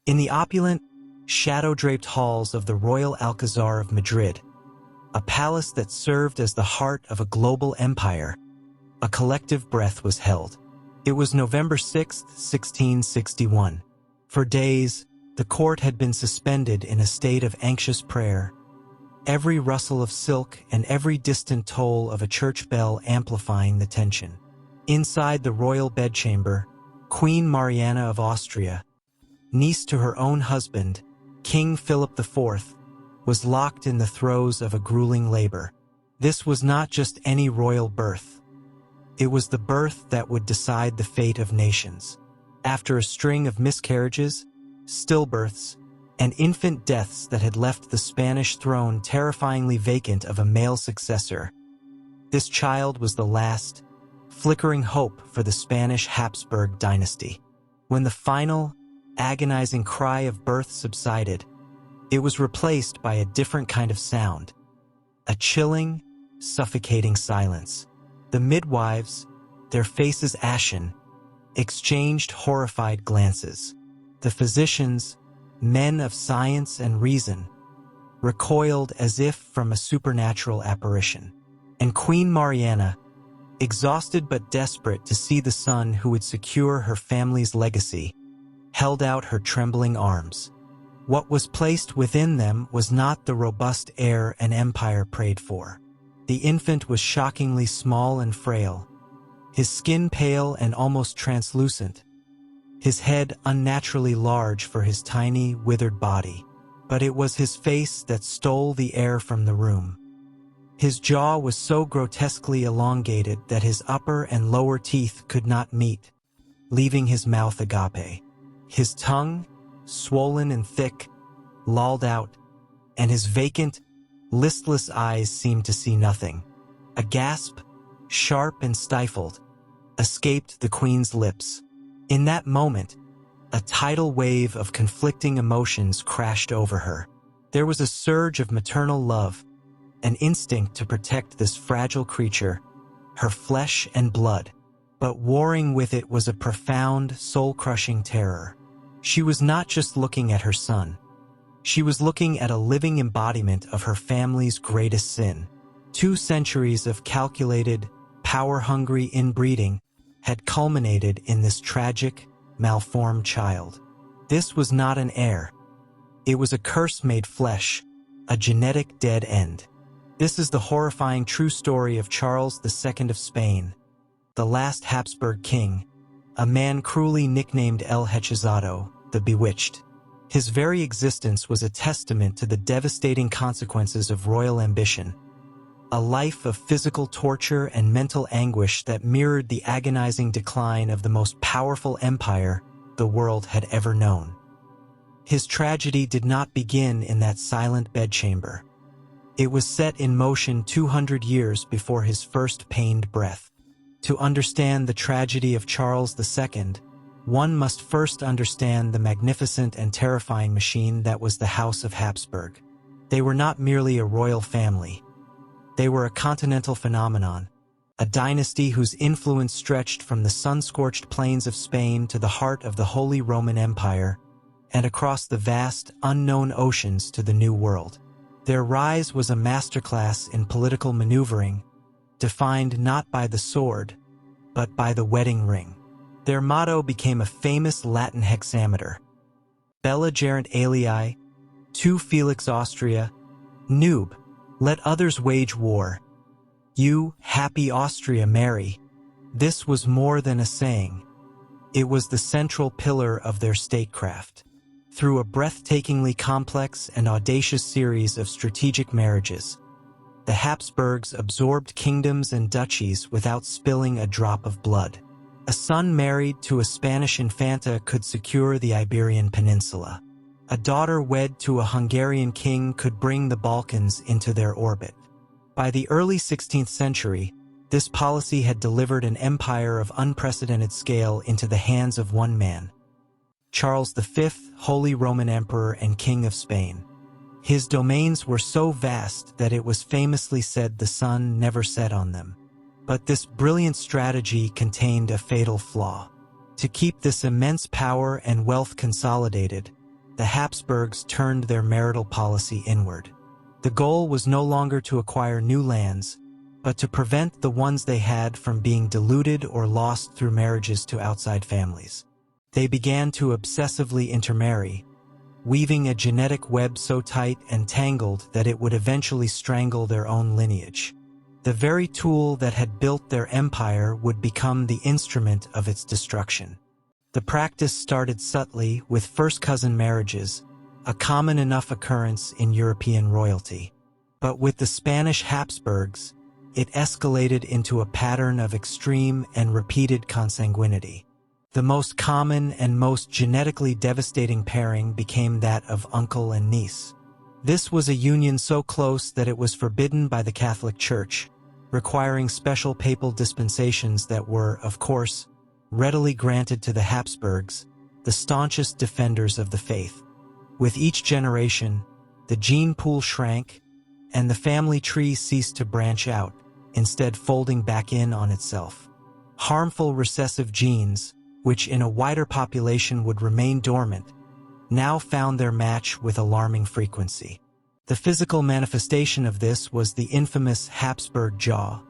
In the opulent, shadow-draped halls of the Royal Alcazar of Madrid, a palace that served as the heart of a global empire, a collective breath was held. It was November 6, 1661. For days, the court had been suspended in a state of anxious prayer, every rustle of silk and every distant toll of a church bell amplifying the tension. Inside the royal bedchamber, Queen Mariana of Austria, niece to her own husband, King Philip IV, was locked in the throes of a grueling labor. This was not just any royal birth. It was the birth that would decide the fate of nations. After a string of miscarriages, stillbirths, and infant deaths that had left the Spanish throne terrifyingly vacant of a male successor, this child was the last, flickering hope for the Spanish Habsburg dynasty. When the final, agonizing cry of birth subsided, it was replaced by a different kind of sound, a chilling, suffocating silence. The midwives, their faces ashen, exchanged horrified glances. The physicians, men of science and reason, recoiled as if from a supernatural apparition. And Queen Mariana, exhausted but desperate to see the son who would secure her family's legacy, held out her trembling arms. What was placed within them was not the robust heir an empire prayed for. The infant was shockingly small and frail, his skin pale and almost translucent, his head unnaturally large for his tiny, withered body. But it was his face that stole the air from the room. His jaw was so grotesquely elongated that his upper and lower teeth could not meet, leaving his mouth agape. His tongue, swollen and thick, lolled out, and his vacant, listless eyes seemed to see nothing. A gasp, sharp and stifled, escaped the queen's lips. In that moment, a tidal wave of conflicting emotions crashed over her. There was a surge of maternal love, an instinct to protect this fragile creature, her flesh and blood. But warring with it was a profound, soul-crushing terror. She was not just looking at her son. She was looking at a living embodiment of her family's greatest sin. 2 centuries of calculated, power-hungry inbreeding had culminated in this tragic, malformed child. This was not an heir. It was a curse made flesh, a genetic dead end. This is the horrifying true story of Charles II of Spain, the last Habsburg king, a man cruelly nicknamed El Hechizado, the Bewitched. His very existence was a testament to the devastating consequences of royal ambition, a life of physical torture and mental anguish that mirrored the agonizing decline of the most powerful empire the world had ever known. His tragedy did not begin in that silent bedchamber. It was set in motion 200 years before his first pained breath. To understand the tragedy of Charles II, one must first understand the magnificent and terrifying machine that was the House of Habsburg. They were not merely a royal family. They were a continental phenomenon, a dynasty whose influence stretched from the sun-scorched plains of Spain to the heart of the Holy Roman Empire, and across the vast, unknown oceans to the New World. Their rise was a masterclass in political maneuvering, defined not by the sword, but by the wedding ring. Their motto became a famous Latin hexameter: Bella gerent alii, tu felix Austria, nub, let others wage war. You, happy Austria, marry. This was more than a saying. It was the central pillar of their statecraft. Through a breathtakingly complex and audacious series of strategic marriages, the Habsburgs absorbed kingdoms and duchies without spilling a drop of blood. A son married to a Spanish infanta could secure the Iberian Peninsula. A daughter wed to a Hungarian king could bring the Balkans into their orbit. By the early 16th century, this policy had delivered an empire of unprecedented scale into the hands of one man: Charles V, Holy Roman Emperor and King of Spain. His domains were so vast that it was famously said the sun never set on them. But this brilliant strategy contained a fatal flaw. To keep this immense power and wealth consolidated, the Habsburgs turned their marital policy inward. The goal was no longer to acquire new lands, but to prevent the ones they had from being diluted or lost through marriages to outside families. They began to obsessively intermarry, weaving a genetic web so tight and tangled that it would eventually strangle their own lineage. The very tool that had built their empire would become the instrument of its destruction. The practice started subtly with first-cousin marriages, a common enough occurrence in European royalty. But with the Spanish Habsburgs, it escalated into a pattern of extreme and repeated consanguinity. The most common and most genetically devastating pairing became that of uncle and niece. This was a union so close that it was forbidden by the Catholic Church, requiring special papal dispensations that were, of course, readily granted to the Habsburgs, the staunchest defenders of the faith. With each generation, the gene pool shrank, and the family tree ceased to branch out, instead folding back in on itself. Harmful recessive genes, which in a wider population would remain dormant, now found their match with alarming frequency. The physical manifestation of this was the infamous Habsburg Jaw,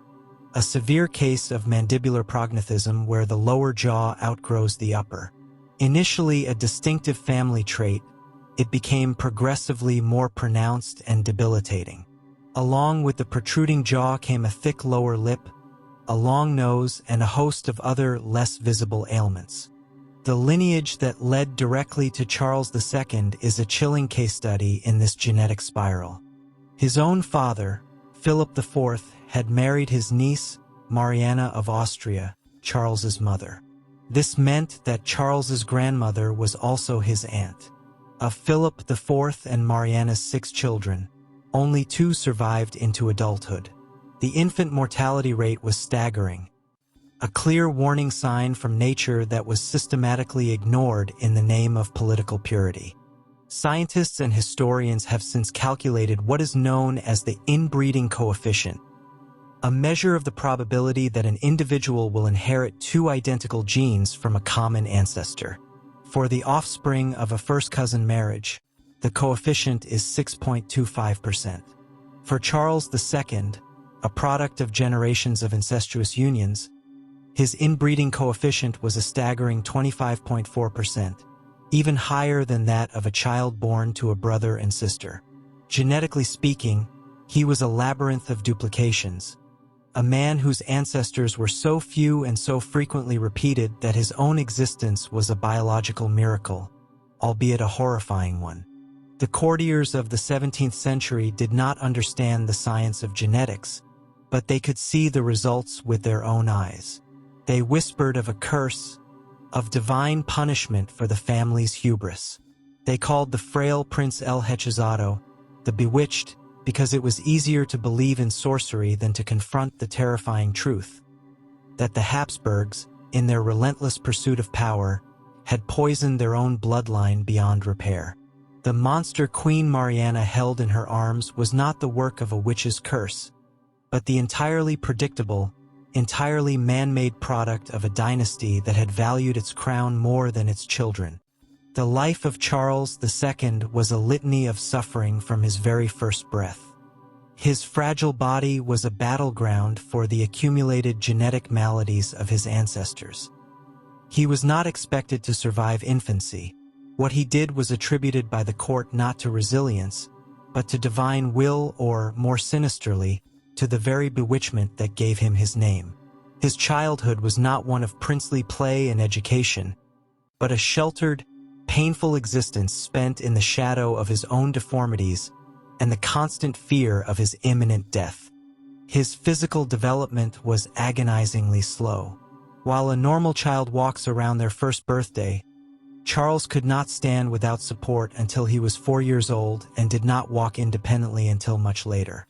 a severe case of mandibular prognathism where the lower jaw outgrows the upper. Initially a distinctive family trait, it became progressively more pronounced and debilitating. Along with the protruding jaw came a thick lower lip, a long nose, and a host of other less visible ailments. The lineage that led directly to Charles II is a chilling case study in this genetic spiral. His own father, Philip IV, had married his niece, Mariana of Austria, Charles's mother. This meant that Charles's grandmother was also his aunt. Of Philip IV and Mariana's 6 children, only 2 survived into adulthood. The infant mortality rate was staggering, a clear warning sign from nature that was systematically ignored in the name of political purity. Scientists and historians have since calculated what is known as the inbreeding coefficient, a measure of the probability that an individual will inherit 2 identical genes from a common ancestor. For the offspring of a first-cousin marriage, the coefficient is 6.25%. For Charles II, a product of generations of incestuous unions, his inbreeding coefficient was a staggering 25.4%, even higher than that of a child born to a brother and sister. Genetically speaking, he was a labyrinth of duplications, a man whose ancestors were so few and so frequently repeated that his own existence was a biological miracle, albeit a horrifying one. The courtiers of the 17th century did not understand the science of genetics, but they could see the results with their own eyes. They whispered of a curse, of divine punishment for the family's hubris. They called the frail Prince El Hechizado the Bewitched because it was easier to believe in sorcery than to confront the terrifying truth that the Habsburgs, in their relentless pursuit of power, had poisoned their own bloodline beyond repair. The monster Queen Mariana held in her arms was not the work of a witch's curse, but the entirely predictable, entirely man-made product of a dynasty that had valued its crown more than its children. The life of Charles II was a litany of suffering from his very first breath. His fragile body was a battleground for the accumulated genetic maladies of his ancestors. He was not expected to survive infancy. What he did was attributed by the court not to resilience, but to divine will or, more sinisterly, to the very bewitchment that gave him his name. His childhood was not one of princely play and education, but a sheltered, painful existence spent in the shadow of his own deformities and the constant fear of his imminent death. His physical development was agonizingly slow. While a normal child walks around their first birthday, Charles could not stand without support until he was 4 years old and did not walk independently until much later.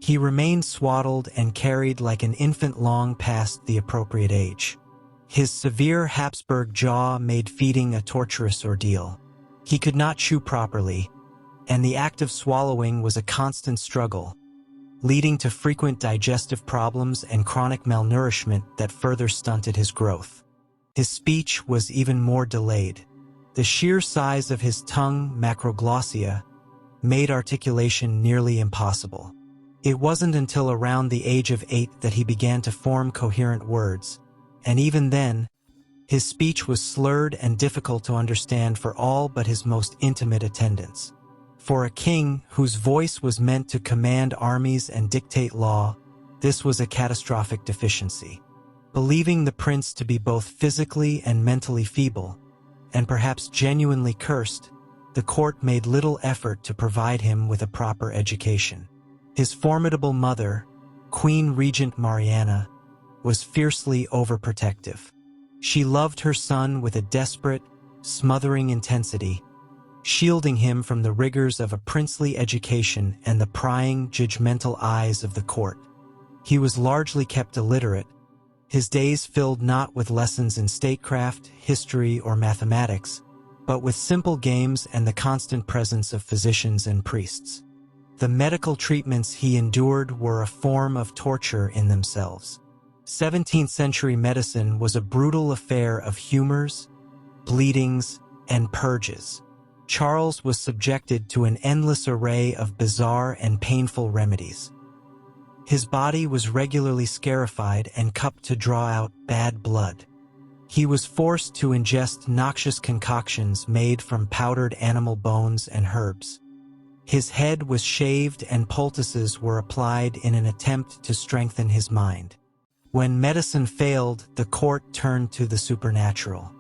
He remained swaddled and carried like an infant long past the appropriate age. His severe Habsburg jaw made feeding a torturous ordeal. He could not chew properly, and the act of swallowing was a constant struggle, leading to frequent digestive problems and chronic malnourishment that further stunted his growth. His speech was even more delayed. The sheer size of his tongue, macroglossia, made articulation nearly impossible. It wasn't until around the age of 8 that he began to form coherent words, and even then, his speech was slurred and difficult to understand for all but his most intimate attendants. For a king whose voice was meant to command armies and dictate law, this was a catastrophic deficiency. Believing the prince to be both physically and mentally feeble, and perhaps genuinely cursed, the court made little effort to provide him with a proper education. His formidable mother, Queen Regent Mariana, was fiercely overprotective. She loved her son with a desperate, smothering intensity, shielding him from the rigors of a princely education and the prying, judgmental eyes of the court. He was largely kept illiterate, his days filled not with lessons in statecraft, history, or mathematics, but with simple games and the constant presence of physicians and priests. The medical treatments he endured were a form of torture in themselves. 17th-century medicine was a brutal affair of humors, bleedings, and purges. Charles was subjected to an endless array of bizarre and painful remedies. His body was regularly scarified and cupped to draw out bad blood. He was forced to ingest noxious concoctions made from powdered animal bones and herbs. His head was shaved and poultices were applied in an attempt to strengthen his mind. When medicine failed, the court turned to the supernatural.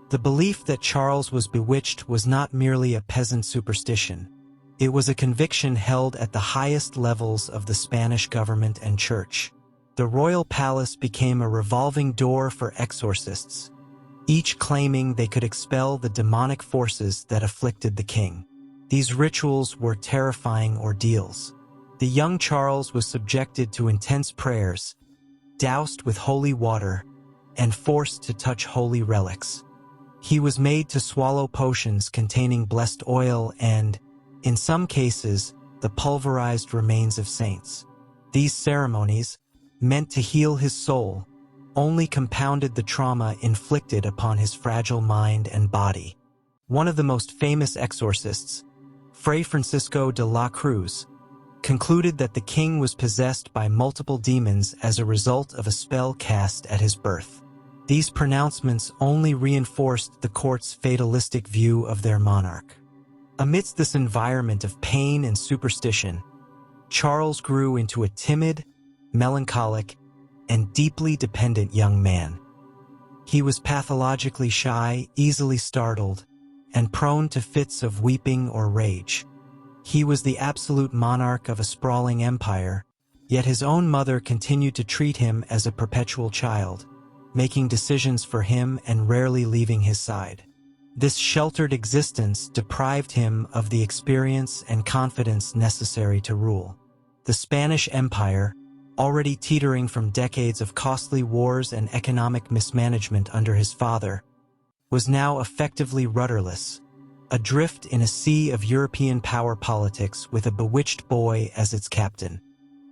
The belief that Charles was bewitched was not merely a peasant superstition. It was a conviction held at the highest levels of the Spanish government and church. The royal palace became a revolving door for exorcists, each claiming they could expel the demonic forces that afflicted the king. These rituals were terrifying ordeals. The young Charles was subjected to intense prayers, doused with holy water, and forced to touch holy relics. He was made to swallow potions containing blessed oil and, in some cases, the pulverized remains of saints. These ceremonies, meant to heal his soul, only compounded the trauma inflicted upon his fragile mind and body. One of the most famous exorcists, Fray Francisco de la Cruz, concluded that the king was possessed by multiple demons as a result of a spell cast at his birth. These pronouncements only reinforced the court's fatalistic view of their monarch. Amidst this environment of pain and superstition, Charles grew into a timid, melancholic, and deeply dependent young man. He was pathologically shy, easily startled, and prone to fits of weeping or rage. He was the absolute monarch of a sprawling empire, yet his own mother continued to treat him as a perpetual child, making decisions for him and rarely leaving his side. This sheltered existence deprived him of the experience and confidence necessary to rule. The Spanish Empire, already teetering from decades of costly wars and economic mismanagement under his father, was now effectively rudderless, adrift in a sea of European power politics with a bewitched boy as its captain.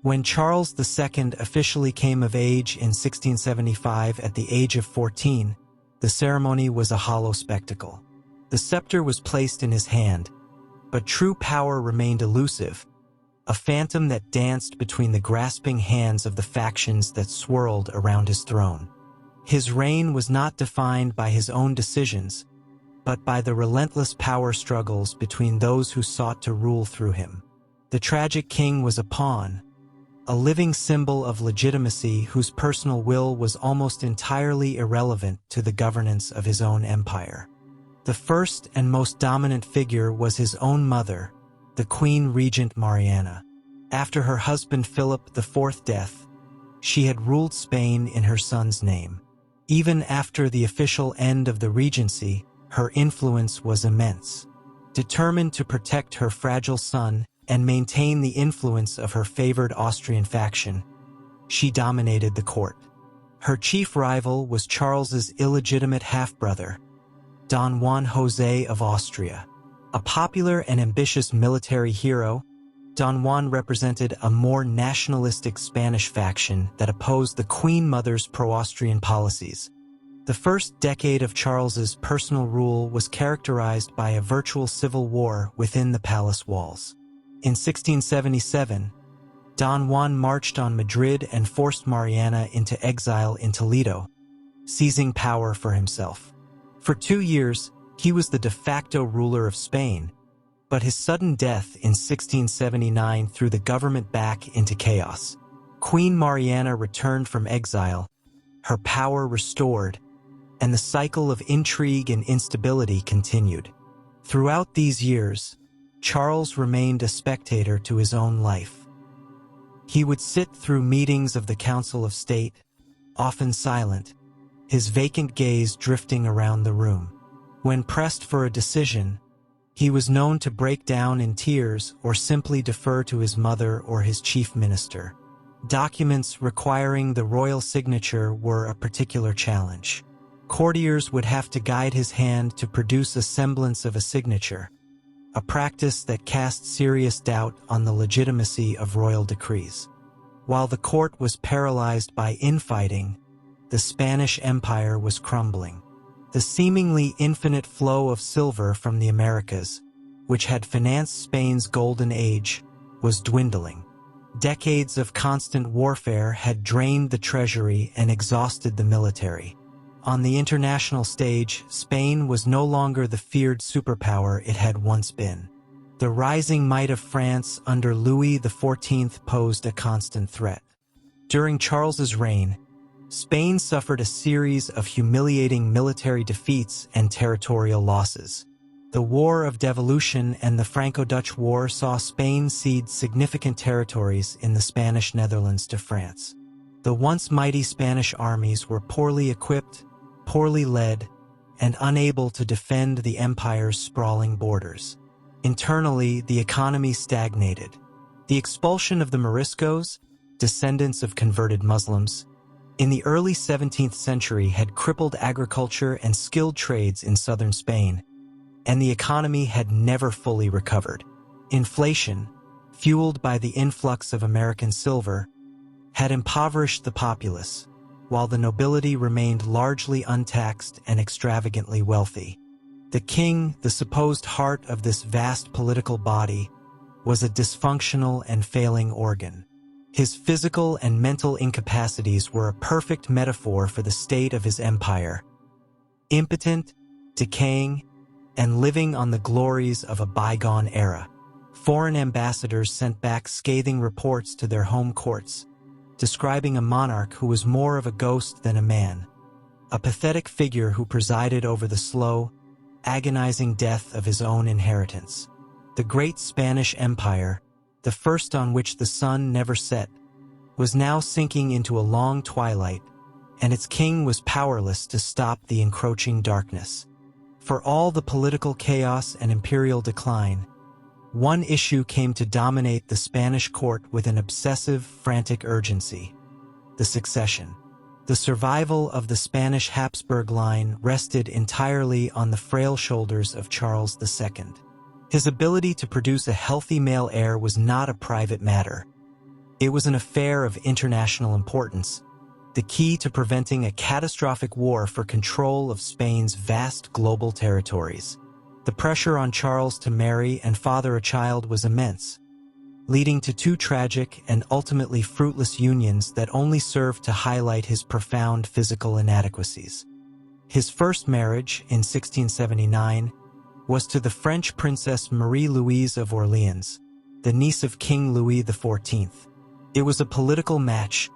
When Charles II officially came of age in 1675 at the age of 14, the ceremony was a hollow spectacle. The scepter was placed in his hand, but true power remained elusive, a phantom that danced between the grasping hands of the factions that swirled around his throne. His reign was not defined by his own decisions, but by the relentless power struggles between those who sought to rule through him. The tragic king was a pawn, a living symbol of legitimacy whose personal will was almost entirely irrelevant to the governance of his own empire. The first and most dominant figure was his own mother, the Queen Regent Mariana. After her husband Philip IV's death, she had ruled Spain in her son's name. Even after the official end of the regency, her influence was immense. Determined to protect her fragile son and maintain the influence of her favored Austrian faction, she dominated the court. Her chief rival was Charles's illegitimate half-brother, Don Juan José of Austria. A popular and ambitious military hero, Don Juan represented a more nationalistic Spanish faction that opposed the Queen Mother's pro-Austrian policies, The first decade of Charles's personal rule was characterized by a virtual civil war within the palace walls. In 1677, Don Juan marched on Madrid and forced Mariana into exile in Toledo, seizing power for himself. For 2 years, he was the de facto ruler of Spain, but his sudden death in 1679 threw the government back into chaos. Queen Mariana returned from exile, her power restored, and the cycle of intrigue and instability continued. Throughout these years, Charles remained a spectator to his own life. He would sit through meetings of the Council of State, often silent, his vacant gaze drifting around the room. When pressed for a decision, he was known to break down in tears or simply defer to his mother or his chief minister. Documents requiring the royal signature were a particular challenge. Courtiers would have to guide his hand to produce a semblance of a signature, a practice that cast serious doubt on the legitimacy of royal decrees. While the court was paralyzed by infighting, the Spanish Empire was crumbling. The seemingly infinite flow of silver from the Americas, which had financed Spain's golden age, was dwindling. Decades of constant warfare had drained the treasury and exhausted the military. On the international stage, Spain was no longer the feared superpower it had once been. The rising might of France under Louis XIV posed a constant threat. During Charles's reign, Spain suffered a series of humiliating military defeats and territorial losses. The War of Devolution and the Franco-Dutch War saw Spain cede significant territories in the Spanish Netherlands to France. The once mighty Spanish armies were poorly equipped, poorly led, and unable to defend the empire's sprawling borders. Internally, the economy stagnated. The expulsion of the Moriscos, descendants of converted Muslims, in the early 17th century had crippled agriculture and skilled trades in southern Spain, and the economy had never fully recovered. Inflation, fueled by the influx of American silver, had impoverished the populace, while the nobility remained largely untaxed and extravagantly wealthy. The king, the supposed heart of this vast political body, was a dysfunctional and failing organ. His physical and mental incapacities were a perfect metaphor for the state of his empire. Impotent, decaying, and living on the glories of a bygone era. Foreign ambassadors sent back scathing reports to their home courts, describing a monarch who was more of a ghost than a man, a pathetic figure who presided over the slow, agonizing death of his own inheritance. The great Spanish Empire, the first on which the sun never set, was now sinking into a long twilight, and its king was powerless to stop the encroaching darkness. For all the political chaos and imperial decline, one issue came to dominate the Spanish court with an obsessive, frantic urgency: the succession. The survival of the Spanish Habsburg line rested entirely on the frail shoulders of Charles II. His ability to produce a healthy male heir was not a private matter. It was an affair of international importance, the key to preventing a catastrophic war for control of Spain's vast global territories. The pressure on Charles to marry and father a child was immense, leading to two tragic and ultimately fruitless unions that only served to highlight his profound physical inadequacies. His first marriage, in 1679, was to the French Princess Marie-Louise of Orleans, the niece of King Louis XIV. It was a political match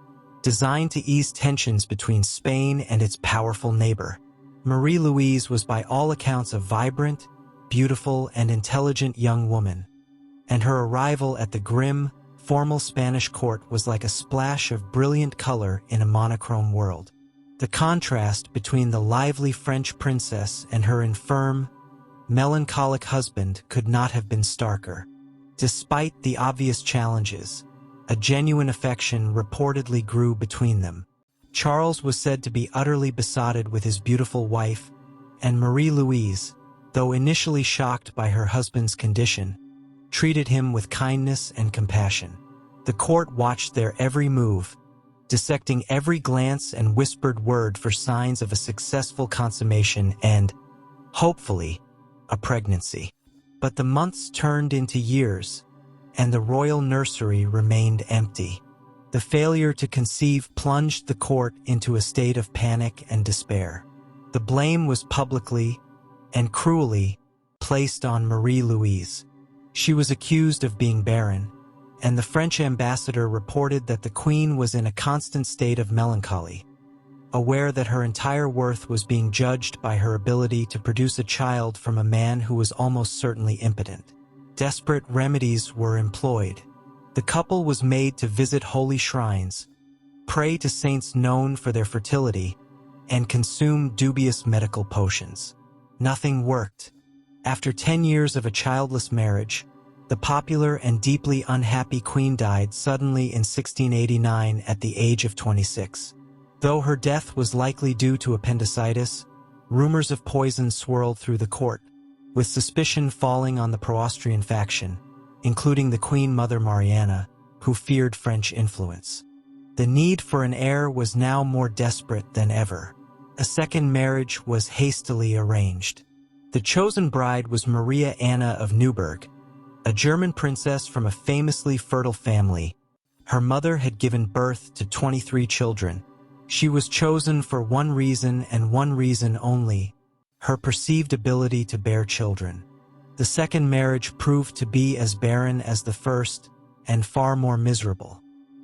designed to ease tensions between Spain and its powerful neighbor. Marie-Louise was by all accounts a vibrant, beautiful, and intelligent young woman, and her arrival at the grim, formal Spanish court was like a splash of brilliant color in a monochrome world. The contrast between the lively French princess and her infirm, melancholic husband could not have been starker. Despite the obvious challenges, a genuine affection reportedly grew between them. Charles was said to be utterly besotted with his beautiful wife, and Marie-Louise, though initially shocked by her husband's condition, treated him with kindness and compassion. The court watched their every move, dissecting every glance and whispered word for signs of a successful consummation and, hopefully, a pregnancy. But the months turned into years, and the royal nursery remained empty. The failure to conceive plunged the court into a state of panic and despair. The blame was publicly and cruelly placed on Marie-Louise. She was accused of being barren, and the French ambassador reported that the queen was in a constant state of melancholy, aware that her entire worth was being judged by her ability to produce a child from a man who was almost certainly impotent. Desperate remedies were employed. The couple was made to visit holy shrines, pray to saints known for their fertility, and consume dubious medical potions. Nothing worked. After 10 years of a childless marriage, the popular and deeply unhappy queen died suddenly in 1689 at the age of 26. Though her death was likely due to appendicitis, rumors of poison swirled through the court, with suspicion falling on the pro-Austrian faction, including the Queen Mother Mariana, who feared French influence. The need for an heir was now more desperate than ever. A second marriage was hastily arranged. The chosen bride was Maria Anna of Neuburg, a German princess from a famously fertile family. Her mother had given birth to 23 children. She was chosen for one reason and one reason only: her perceived ability to bear children. The second marriage proved to be as barren as the first, and far more miserable.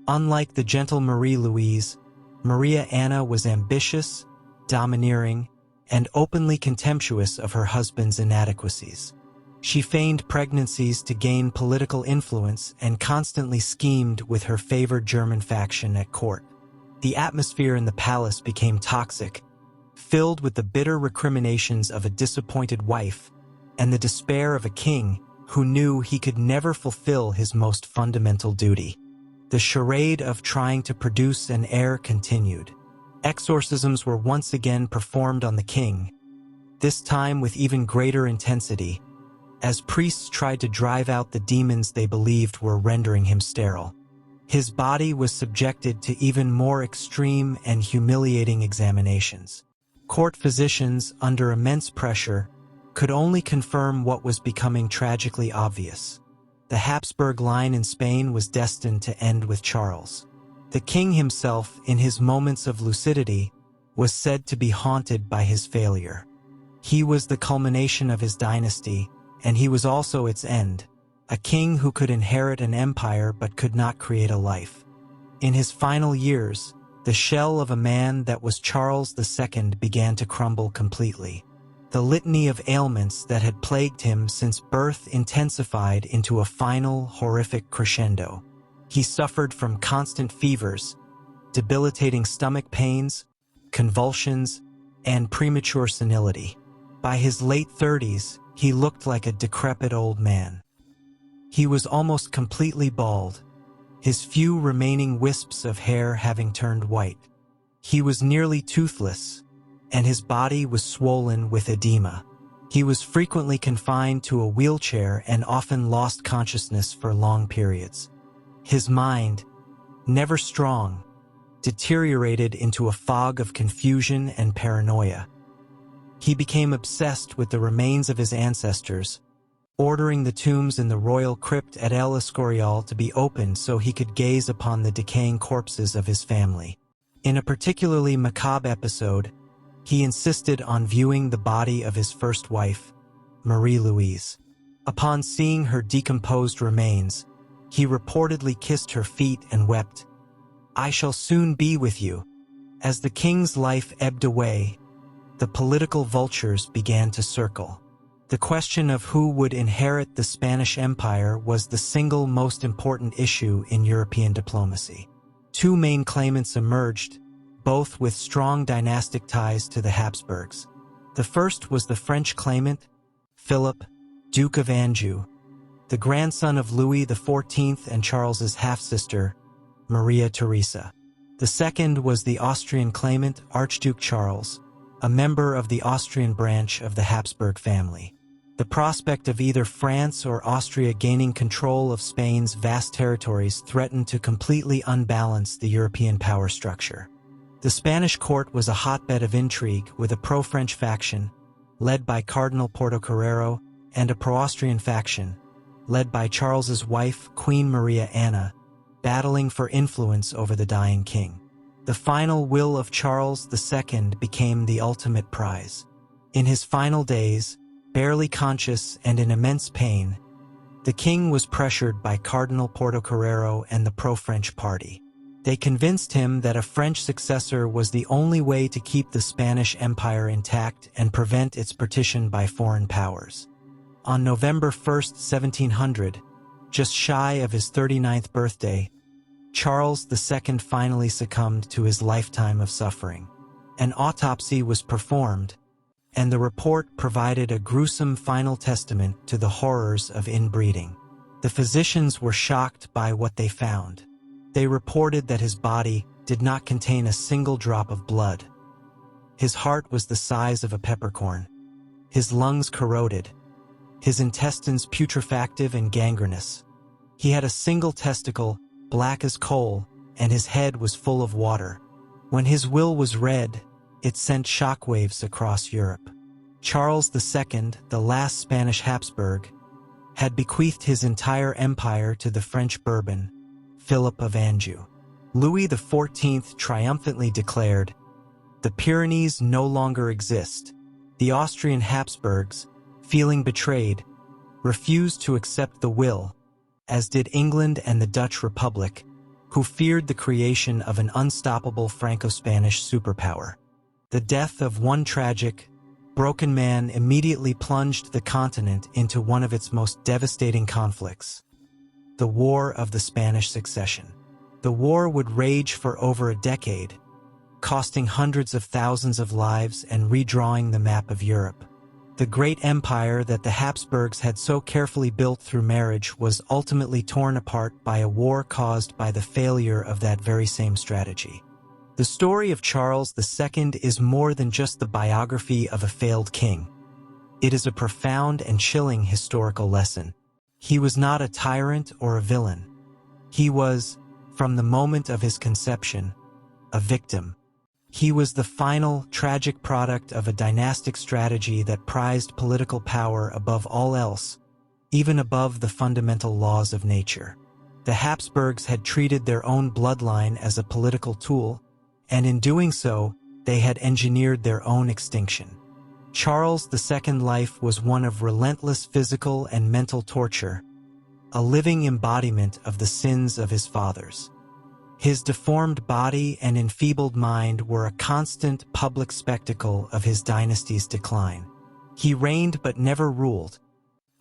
Unlike the gentle Marie-Louise, Maria Anna was ambitious, domineering, and openly contemptuous of her husband's inadequacies. She feigned pregnancies to gain political influence and constantly schemed with her favored German faction at court. The atmosphere in the palace became toxic, filled with the bitter recriminations of a disappointed wife and the despair of a king who knew he could never fulfill his most fundamental duty. The charade of trying to produce an heir continued. Exorcisms were once again performed on the king, this time with even greater intensity, as priests tried to drive out the demons they believed were rendering him sterile. His body was subjected to even more extreme and humiliating examinations. Court physicians, under immense pressure, could only confirm what was becoming tragically obvious. The Habsburg line in Spain was destined to end with Charles. The king himself, in his moments of lucidity, was said to be haunted by his failure. He was the culmination of his dynasty, and he was also its end, a king who could inherit an empire but could not create a life. In his final years, the shell of a man that was Charles II began to crumble completely. The litany of ailments that had plagued him since birth intensified into a final, horrific crescendo. He suffered from constant fevers, debilitating stomach pains, convulsions, and premature senility. By his late 30s, he looked like a decrepit old man. He was almost completely bald, his few remaining wisps of hair having turned white. He was nearly toothless, and his body was swollen with edema. He was frequently confined to a wheelchair and often lost consciousness for long periods. His mind, never strong, deteriorated into a fog of confusion and paranoia. He became obsessed with the remains of his ancestors, ordering the tombs in the royal crypt at El Escorial to be opened so he could gaze upon the decaying corpses of his family. In a particularly macabre episode, he insisted on viewing the body of his first wife, Marie-Louise. Upon seeing her decomposed remains, he reportedly kissed her feet and wept, "I shall soon be with you." As the king's life ebbed away, the political vultures began to circle. The question of who would inherit the Spanish Empire was the single most important issue in European diplomacy. Two main claimants emerged, both with strong dynastic ties to the Habsburgs. The first was the French claimant, Philip, Duke of Anjou, the grandson of Louis XIV and Charles's half-sister, Maria Theresa. The second was the Austrian claimant, Archduke Charles, a member of the Austrian branch of the Habsburg family. The prospect of either France or Austria gaining control of Spain's vast territories threatened to completely unbalance the European power structure. The Spanish court was a hotbed of intrigue, with a pro-French faction, led by Cardinal Portocarrero, and a pro-Austrian faction, led by Charles's wife, Queen Maria Anna, battling for influence over the dying king. The final will of Charles II became the ultimate prize. In his final days, barely conscious and in immense pain, the king was pressured by Cardinal Portocarrero and the pro-French party. They convinced him that a French successor was the only way to keep the Spanish Empire intact and prevent its partition by foreign powers. On November 1, 1700, just shy of his 39th birthday, Charles II finally succumbed to his lifetime of suffering. An autopsy was performed, and the report provided a gruesome final testament to the horrors of inbreeding. The physicians were shocked by what they found. They reported that his body did not contain a single drop of blood. His heart was the size of a peppercorn, his lungs corroded, his intestines putrefactive and gangrenous. He had a single testicle, black as coal, and his head was full of water. When his will was read, it sent shockwaves across Europe. Charles II, the last Spanish Habsburg, had bequeathed his entire empire to the French Bourbon, Philip of Anjou. Louis XIV triumphantly declared, "The Pyrenees no longer exist." The Austrian Habsburgs, feeling betrayed, refused to accept the will, as did England and the Dutch Republic, who feared the creation of an unstoppable Franco-Spanish superpower. The death of one tragic, broken man immediately plunged the continent into one of its most devastating conflicts: the War of the Spanish Succession. The war would rage for over a decade, costing hundreds of thousands of lives and redrawing the map of Europe. The great empire that the Habsburgs had so carefully built through marriage was ultimately torn apart by a war caused by the failure of that very same strategy. The story of Charles II is more than just the biography of a failed king. It is a profound and chilling historical lesson. He was not a tyrant or a villain. He was, from the moment of his conception, a victim. He was the final, tragic product of a dynastic strategy that prized political power above all else, even above the fundamental laws of nature. The Habsburgs had treated their own bloodline as a political tool, and in doing so, they had engineered their own extinction. Charles II's life was one of relentless physical and mental torture, a living embodiment of the sins of his fathers. His deformed body and enfeebled mind were a constant public spectacle of his dynasty's decline. He reigned but never ruled,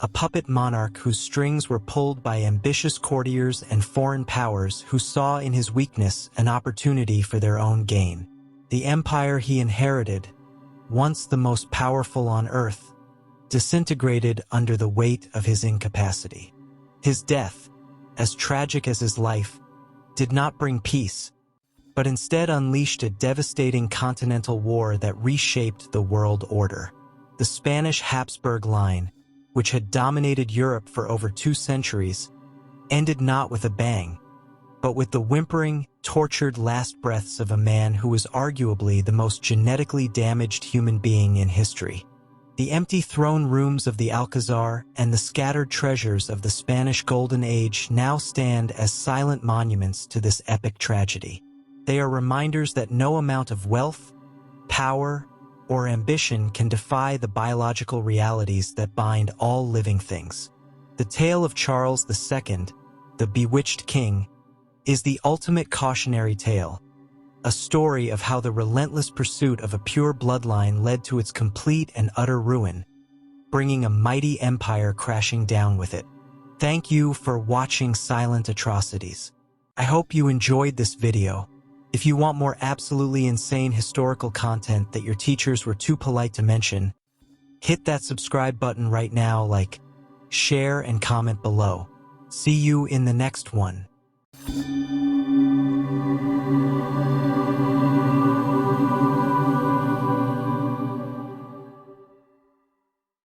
a puppet monarch whose strings were pulled by ambitious courtiers and foreign powers who saw in his weakness an opportunity for their own gain. The empire he inherited, once the most powerful on earth, disintegrated under the weight of his incapacity. His death, as tragic as his life, did not bring peace, but instead unleashed a devastating continental war that reshaped the world order. The Spanish Habsburg line, which had dominated Europe for over 2 centuries, ended not with a bang, but with the whimpering, tortured last breaths of a man who was arguably the most genetically damaged human being in history. The empty throne rooms of the Alcazar and the scattered treasures of the Spanish Golden Age now stand as silent monuments to this epic tragedy. They are reminders that no amount of wealth, power, or ambition can defy the biological realities that bind all living things. The tale of Charles II, the Bewitched King, is the ultimate cautionary tale, a story of how the relentless pursuit of a pure bloodline led to its complete and utter ruin, bringing a mighty empire crashing down with it. Thank you for watching Silent Atrocities. I hope you enjoyed this video. If you want more absolutely insane historical content that your teachers were too polite to mention, hit that subscribe button right now, like, share, and comment below. See you in the next one.